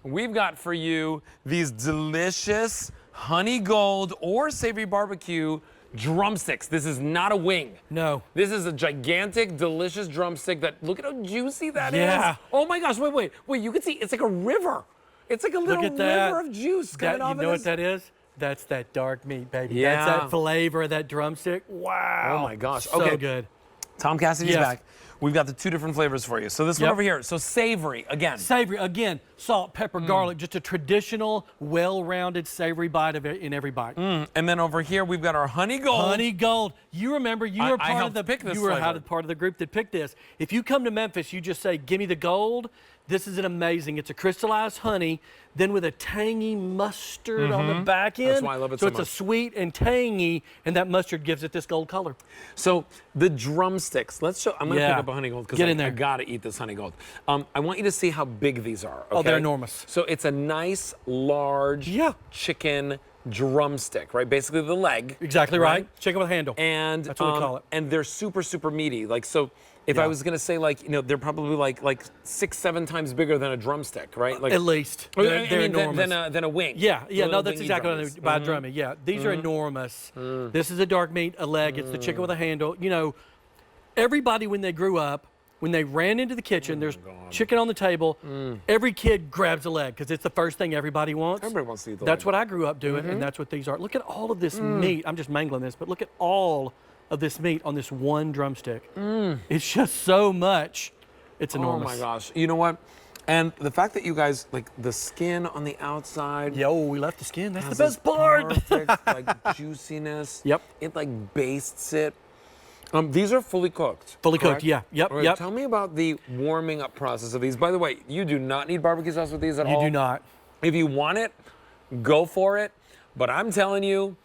we've got for you these delicious honey gold or savory barbecue drumsticks. This is not a wing. No. This is a gigantic, delicious drumstick that, look at how juicy that is. Yeah. Oh my gosh, wait. You can see, it's like a river. It's like a little river of juice coming off of this. You know what that is? That's that dark meat, baby. Yeah. That's that flavor of that drumstick. Wow. Oh my gosh. So Okay. good. Tom Cassidy's back. We've got the 2 different flavors for you. So this one over here, so savory, again. Savory, again, salt, pepper, garlic, just a traditional, well-rounded savory bite in every bite. And then over here, we've got our honey gold. Honey gold. You remember, you were part of the pick this you were flavor. part of the group that picked this. If you come to Memphis, you just say, "Give me the gold." This is an amazing. It's a crystallized honey, then with a tangy mustard on the back end. That's why I love it so much. So it's a sweet and tangy, and that mustard gives it this gold color. So the drumsticks. Let's show. I'm gonna pick up a honey gold because I gotta eat this honey gold. I want you to see how big these are. Okay? Oh, they're enormous. So it's a nice, large chicken drumstick, right? Basically the leg. Exactly right. Chicken with a handle. And that's what we call it. And they're super, super meaty. Like so. If I was gonna say, like, you know, they're probably like 6-7 times bigger than a drumstick, right? Like at least they're enormous. Than a wing. Yeah, no, that's exactly what I mean by drumming. Yeah, these are enormous. This is a dark meat, a leg. It's the chicken with a handle. You know, everybody when they grew up, when they ran into the kitchen, there's chicken on the table. Every kid grabs a leg because it's the first thing everybody wants. Everybody wants to eat the That's leg. what I grew up doing, and that's what these are. Look at all of this meat. I'm just mangling this, but look at all of this meat on this one drumstick. It's just so much. It's enormous. Oh my gosh. You know what? And the fact that you guys, like the skin on the outside. Yo, we left the skin. That's the best part. Perfect, like juiciness. Yep. It like bastes it. These are fully cooked. Fully cooked, yeah. Yep, All right, tell me about the warming up process of these. By the way, you do not need barbecue sauce with these at all. You do not. If you want it, go for it. But I'm telling you,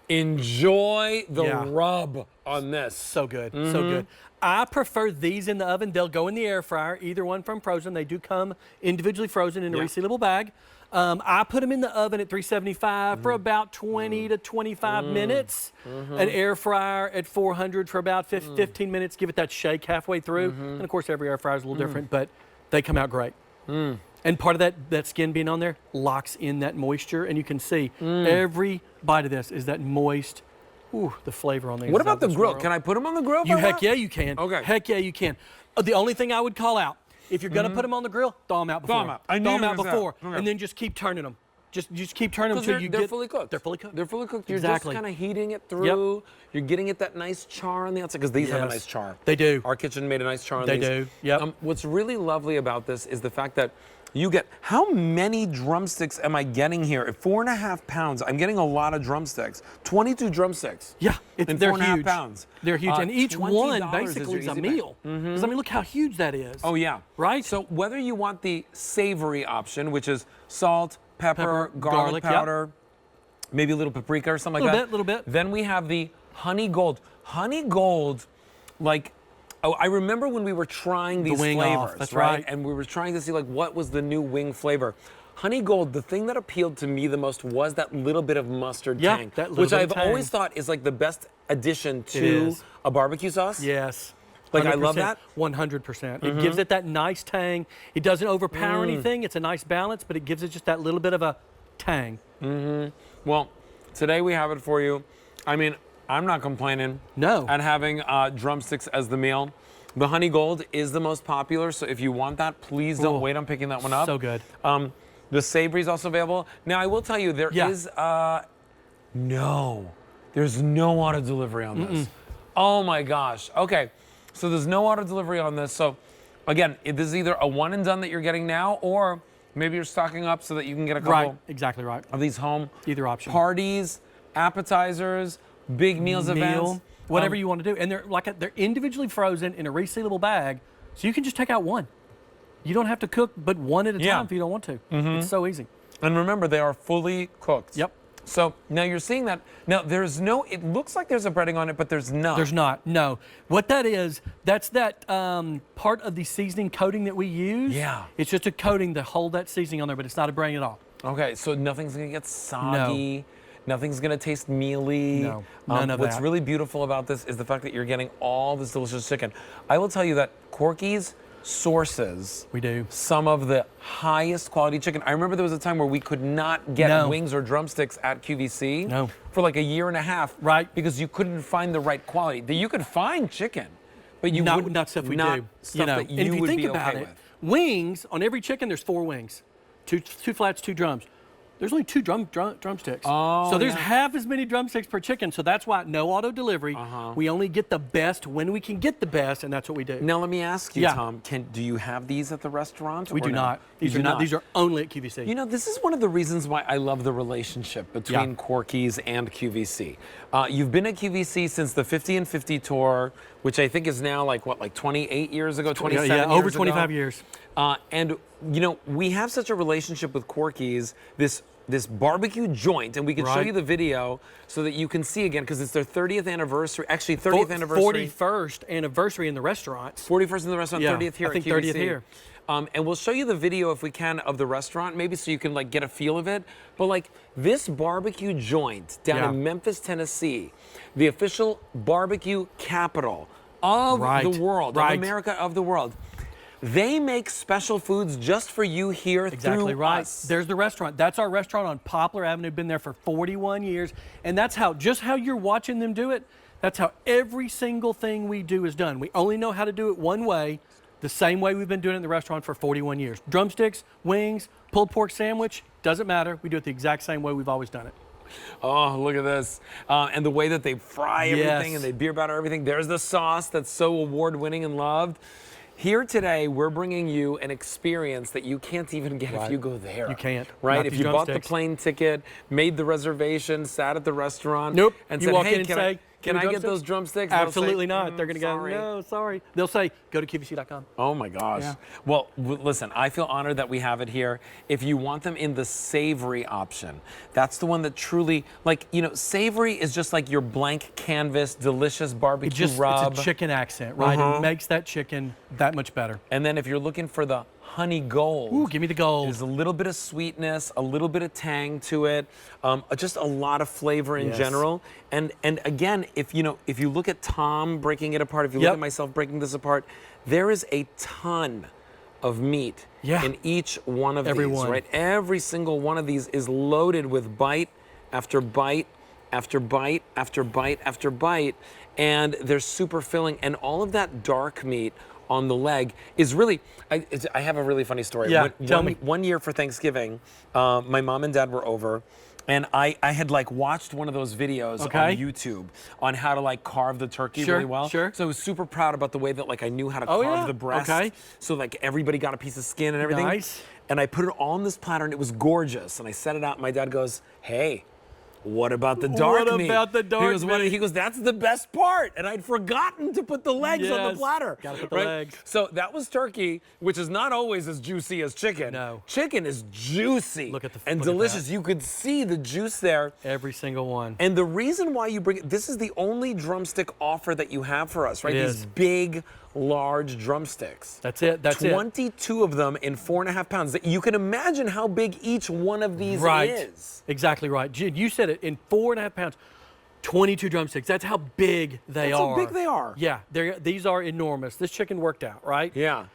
enjoy the rub on this. So good, so good. I prefer these in the oven. They'll go in the air fryer, either one from frozen. They do come individually frozen in a resealable bag. I put them in the oven at 375 for about 20 to 25 minutes. An air fryer at 400 for about 15 minutes. Give it that shake halfway through. And of course, every air fryer is a little different, but they come out great. And part of that skin being on there locks in that moisture, and you can see every bite of this is that moist. Ooh, the flavor on these. What about the grill? Can I put them on the grill? Heck yeah, you can. Okay. Heck yeah, you can. The only thing I would call out, if you're gonna put them on the grill, thaw them out before. Thaw them out. Thaw them out before, and then just keep turning them. Just keep turning them until you get. They're fully cooked. They're fully cooked. They're fully cooked. You're just kind of heating it through. You're getting it that nice char on the outside because these have a nice char. They do. Our kitchen made a nice char on these. They do. Yep. What's really lovely about this is the fact that you get, how many drumsticks am I getting here? At 4.5 pounds, I'm getting a lot of drumsticks. 22 drumsticks. Yeah, they're 4.5 pounds. They're huge, and each one $20 basically is a meal. Because I mean, look how huge that is. Oh yeah. Right? So whether you want the savory option, which is salt, pepper, garlic powder, maybe a little paprika or something like that. Little bit. Then we have the honey gold. Honey gold, like, oh, I remember when we were trying these flavors, that's right. And we were trying to see like what was the new wing flavor. Honey gold, the thing that appealed to me the most was that little bit of mustard tang, which I've always thought is like the best addition to a barbecue sauce. Yes. Like I love that. 100%. It gives it that nice tang. It doesn't overpower anything. It's a nice balance, but it gives it just that little bit of a tang. Well, today we have it for you. I mean, I'm not complaining. No. At having drumsticks as the meal. The honey gold is the most popular, so if you want that, please don't wait on picking that one up. So good. The savory is also available. Now, I will tell you, there's no auto delivery on this. Oh my gosh. Okay, so there's no auto delivery on this. So again, this is either a one and done that you're getting now, or maybe you're stocking up so that you can get a couple exactly right. of these home. Either option. Parties, appetizers, big meals, events. Whatever you want to do. And they're individually frozen in a resealable bag, so you can just take out one. You don't have to cook but one at a time if you don't want to. It's so easy. And remember, they are fully cooked. Yep. So now you're seeing that. Now there's no, it looks like there's a breading on it, but there's not. There's not, no. What that is, that's that part of the seasoning coating that we use. Yeah. It's just a coating to hold that seasoning on there, but it's not a breading at all. Okay, so nothing's gonna get soggy. No. Nothing's gonna taste mealy. No, none of what's that. really beautiful about this is the fact that you're getting all this delicious chicken. I will tell you that Corky's sources. We do. Some of the highest quality chicken. I remember there was a time where we could not get wings or drumsticks at QVC for like a year and a half. Right. Because you couldn't find the right quality. You could find chicken, but you wouldn't. Not stuff we not do. Stuff that and if you would think be about okay it, with. wings, on every chicken, there's 4 wings. Two flats, 2 drums. There's only 2 drumsticks. Oh, so there's half as many drumsticks per chicken. So that's why no auto delivery. We only get the best when we can get the best, and that's what we do. Now let me ask you, Tom. Do you have these at the restaurant? We do not. These These are only at QVC. You know, this is one of the reasons why I love the relationship between Corky's and QVC. You've been at QVC since the 50 and 50 tour, which I think is now like 28 years ago, 27 years ago? Over 25 years. And you know, we have such a relationship with Corky's, this barbecue joint, and we can show you the video so that you can see again, because it's their 30th anniversary, actually 30th anniversary. 41st anniversary in the restaurant. 41st in the restaurant, 30th here I think at QVC. 30th here. And we'll show you the video if we can of the restaurant, maybe so you can like get a feel of it. But like this barbecue joint down in Memphis, Tennessee, the official barbecue capital of the world, of America, of the world. They make special foods just for you here through us. There's the restaurant. That's our restaurant on Poplar Avenue. Been there for 41 years. And that's how, just how you're watching them do it, that's how every single thing we do is done. We only know how to do it one way, the same way we've been doing it in the restaurant for 41 years. Drumsticks, wings, pulled pork sandwich, doesn't matter. We do it the exact same way we've always done it. Oh, look at this. And the way that they fry everything and they beer batter everything. There's the sauce that's so award-winning and loved. Here today, we're bringing you an experience that you can't even get if you go there. You can't. Right? If you bought the plane ticket, made the reservation, sat at the restaurant, and you said, walk hey, in and say, can I get those drumsticks? Absolutely say, not. They're going to go, no, sorry. They'll say, go to QVC.com. Oh my gosh. Well, listen, I feel honored that we have it here. If you want them in the savory option, that's the one that truly, like, you know, savory is just like your blank canvas, delicious barbecue rub. It's a chicken accent, right? It makes that chicken that much better. And then if you're looking for the honey gold. Ooh, give me the gold. There's a little bit of sweetness, a little bit of tang to it, just a lot of flavor in general. And again, if you look at Tom breaking it apart, if you look at myself breaking this apart, there is a ton of meat in each one of these, right? Every single one of these is loaded with bite after bite after bite after bite after bite, and they're super filling. And all of that dark meat on the leg is really, I have a really funny story. Tell me. One year for Thanksgiving, my mom and dad were over, and I had like watched one of those videos on YouTube on how to like carve the turkey really well. So I was super proud about the way that like I knew how to carve the breast. So like everybody got a piece of skin and everything. Nice. And I put it all on this platter and it was gorgeous. And I set it out and my dad goes, hey, what about the dark meat? What about the dark meat? He goes, that's the best part. And I'd forgotten to put the legs on the platter. Gotta put the legs. So that was turkey, which is not always as juicy as chicken. No. Chicken is juicy and look delicious. You could see the juice there. Every single one. And the reason why you bring it, this is the only drumstick offer that you have for us, right? These big, large drumsticks. That's it. That's 22 of them in 4.5 pounds. You can imagine how big each one of these is. Exactly right. Jid, you said it, in 4.5 pounds, 22 drumsticks. That's how big they are. That's how big they are. Yeah, these are enormous. This chicken worked out, right? Yeah.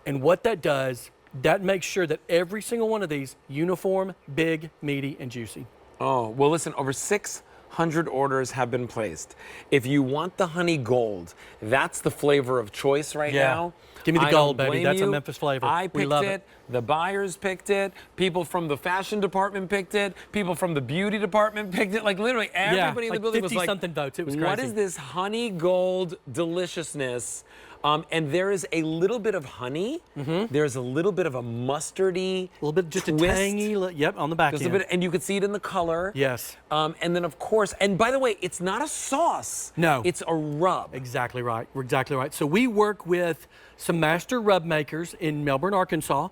And what that does, that makes sure that every single one of these, uniform, big, meaty, and juicy. Oh, well, listen, over 600 orders have been placed. If you want the honey gold, that's the flavor of choice right now. Give me the gold, baby. That's a Memphis flavor. I picked it. The buyers picked it. People from the fashion department picked it. People from the beauty department picked it. Like literally everybody in the building was like, 50-something votes. It was crazy. What is this honey gold deliciousness? And there is a little bit of honey. There's a little bit of a mustardy, a little bit, just twist. a tangy, on the back end. A bit, and you can see it in the color. Yes. And then of course, and by the way, it's not a sauce. No. It's a rub. Exactly right. We're exactly right. So we work with some master rub makers in Melbourne, Arkansas.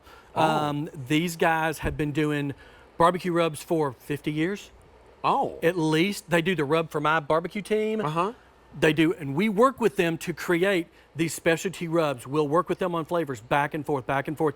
These guys have been doing barbecue rubs for 50 years. Oh. At least. They do the rub for my barbecue team. They do, and we work with them to create these specialty rubs. We'll work with them on flavors back and forth,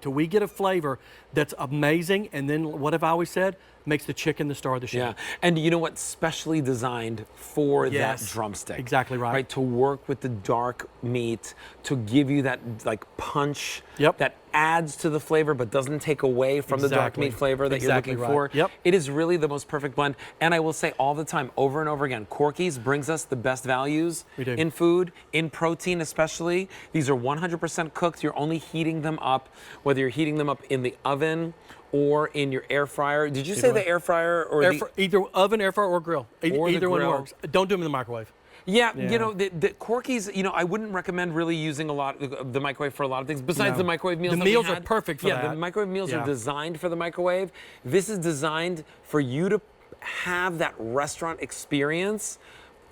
till we get a flavor that's amazing. And then what have I always said? Makes the chicken the star of the show. Yeah, and you know what? Specially designed for that drumstick. Exactly right. Right, to work with the dark meat, to give you that like punch that adds to the flavor but doesn't take away from the dark meat flavor that you're looking for. Yep. It is really the most perfect blend. And I will say all the time, over and over again, Corky's brings us the best values in food, in protein especially. These are 100% cooked. You're only heating them up, whether you're heating them up in the oven or in your air fryer. Did you say the air fryer or either oven, air fryer, or grill? Either one grill. works. Don't do them in the microwave. Yeah, you know, the Corky's, you know, I wouldn't recommend really using a lot of the microwave for a lot of things besides the microwave meals. The meals are perfect for that. Yeah, the microwave meals are designed for the microwave. This is designed for you to have that restaurant experience.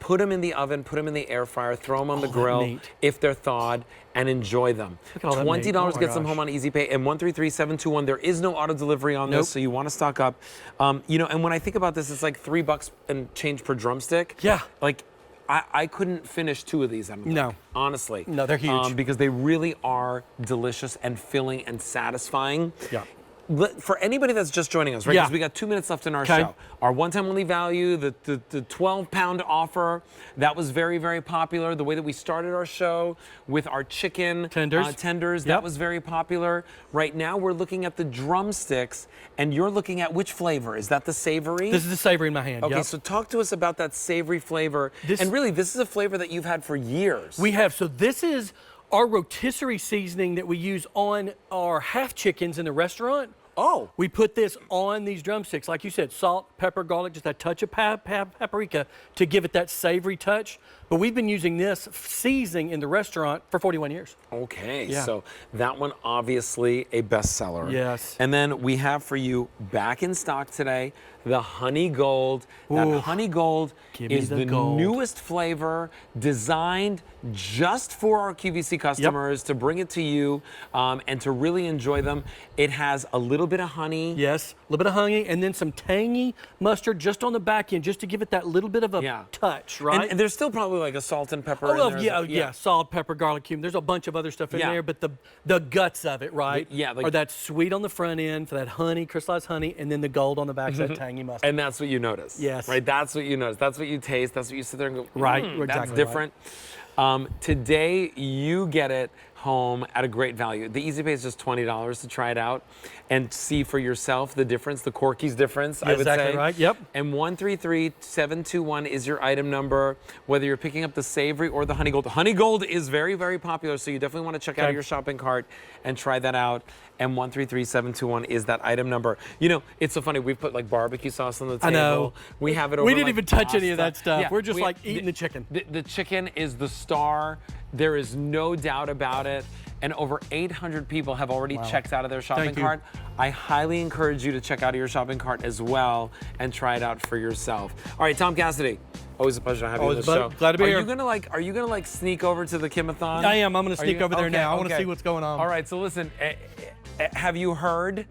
Put them in the oven, put them in the air fryer, throw them on the grill if they're thawed, and enjoy them. $20 gets them home on Easy Pay, and 133-721. There is no auto delivery on this, so you want to stock up. You know, and when I think about this, it's like $3 and change per drumstick. Yeah. Like, I couldn't finish 2 of these. Honestly. No, they're huge. Because they really are delicious and filling and satisfying. Yeah. For anybody that's just joining us, right? Because we got 2 minutes left in our show. Our one-time only value, the 12-pound offer, that was very, very popular. The way that we started our show with our chicken tenders, that was very popular. Right now, we're looking at the drumsticks, and you're looking at which flavor? Is that the savory? This is the savory in my hand. Okay, so talk to us about that savory flavor. And really, this is a flavor that you've had for years. We have. So this is our rotisserie seasoning that we use on our half chickens in the restaurant. Oh. We put this on these drumsticks. Like you said, salt, pepper, garlic, just a touch of paprika to give it that savory touch. But we've been using this seasoning in the restaurant for 41 years. Okay, so that one obviously a bestseller. Yes. And then we have for you back in stock today, the Honey Gold. That Honey Gold is the newest flavor designed just for our QVC customers to bring it to you and to really enjoy them. It has a little bit of honey. Yes, a little bit of honey and then some tangy mustard just on the back end just to give it that little bit of a touch, right? And there's still probably like a salt and pepper in there. Yeah, salt, pepper, garlic, cumin. There's a bunch of other stuff in there, but the guts of it, right? Are that sweet on the front end for that honey, crystallized honey, and then the gold on the back, that tangy mustard. And that's what you notice. Yes. Right, that's what you notice. That's what you taste. That's what you sit there and go, exactly that's different. Today, you get it home at a great value. The Easy Pay is just $20 to try it out and see for yourself the difference, the Corky's difference, I would say. Exactly right, yep. And 133-721 is your item number, whether you're picking up the savory or the Honey Gold. Honey Gold is very, very popular, so you definitely want to check out your shopping cart and try that out. And 133-721 is that item number. You know, it's so funny. We've put like barbecue sauce on the table. I know. We have it over We didn't even touch any of that stuff. Yeah, we're just like eating the chicken. The chicken is the star. There is no doubt about it. And over 800 people have already checked out of their shopping cart. I highly encourage you to check out of your shopping cart as well and try it out for yourself. All right, Tom Cassidy, always a pleasure to have you on the show. Glad to be here. Are you gonna sneak over to the Kimathon? I am. I'm gonna sneak over there now. I want to see what's going on. All right. So listen, have you heard